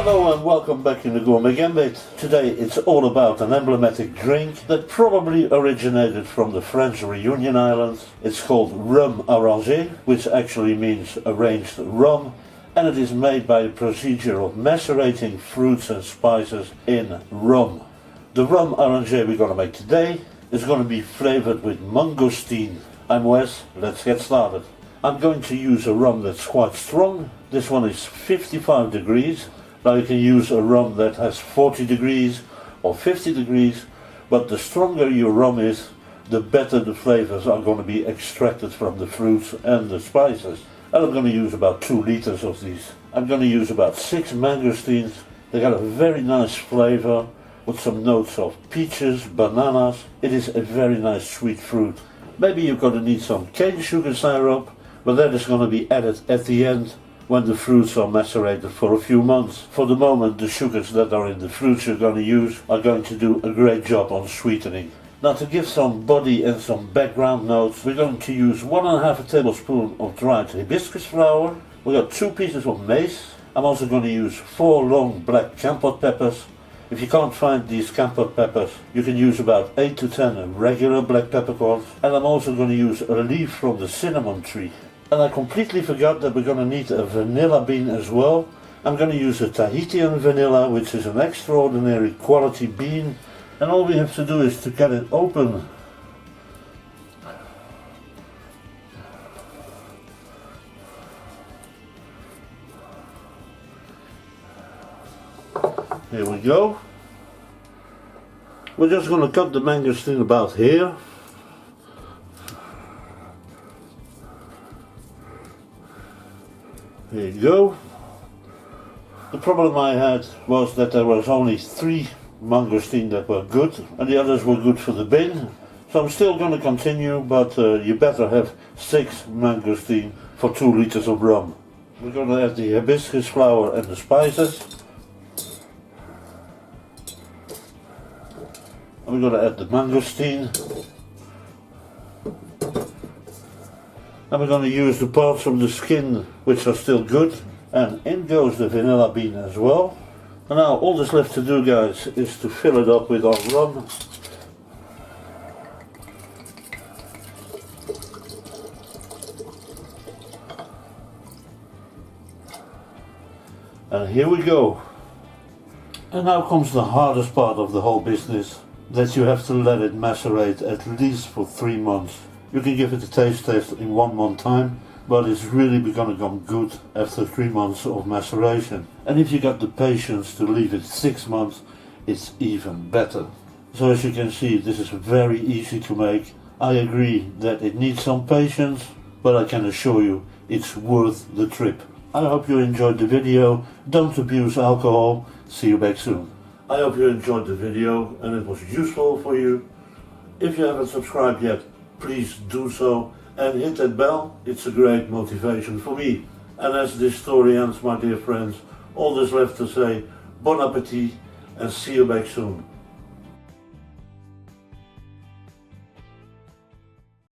Hello and welcome back in the Gourmet Gambit. Today it's all about an emblematic drink that probably originated from the French Reunion Islands. It's called Rhum Arrangé, which actually means arranged rum, and it is made by the procedure of macerating fruits and spices in rum. The Rhum Arrangé we're going to make today is going to be flavored with mangosteen. I'm Wes, let's get started. I'm going to use a rum that's quite strong. This one is 55 degrees. Now you can use a rum that has 40 degrees or 50 degrees, but the stronger your rum is, the better the flavors are going to be extracted from the fruits and the spices. And I'm going to use about 2 liters of these. I'm going to use about 6 mangosteens. They got a very nice flavor with some notes of peaches, bananas. It is a very nice sweet fruit. Maybe you're going to need some cane sugar syrup, but that is going to be added at the end when the fruits are macerated for a few months. For the moment, the sugars that are in the fruits you're going to use are going to do a great job on sweetening. Now, to give some body and some background notes, we're going to use 1½ tablespoon of dried hibiscus flower. We got 2 pieces of mace. I'm also going to use 4 long black kampot peppers. If you can't find these kampot peppers, you can use about 8 to 10 regular black peppercorns. And I'm also going to use a leaf from the cinnamon tree. And I completely forgot that we're going to need a vanilla bean as well. I'm going to use a Tahitian vanilla, which is an extraordinary quality bean. And all we have to do is to get it open. Here we go. We're just going to cut the mangosteen about here. There you go. The problem I had was that there was only 3 mangosteen that were good and the others were good for the bin. So I'm still going to continue, but you better have 6 mangosteen for 2 liters of rum. We're going to add the hibiscus flower and the spices. And we're going to add the mangosteen. And we're going to use the parts from the skin which are still good. And in goes the vanilla bean as well. And now all that's left to do, guys, is to fill it up with our rum. And here we go. And now comes the hardest part of the whole business, that you have to let it macerate at least for 3 months. You can give it a taste test in 1 month time, but it's really going to come good after 3 months of maceration. And if you got the patience to leave it 6 months, it's even better. So as you can see, this is very easy to make. I agree that it needs some patience, but I can assure you it's worth the trip. I hope you enjoyed the video. Don't abuse alcohol. See you back soon. I hope you enjoyed the video and it was useful for you. If you haven't subscribed yet, please do so and hit that bell. It's a great motivation for me. And as this story ends, my dear friends, all that's left to say, bon appetit and see you back soon.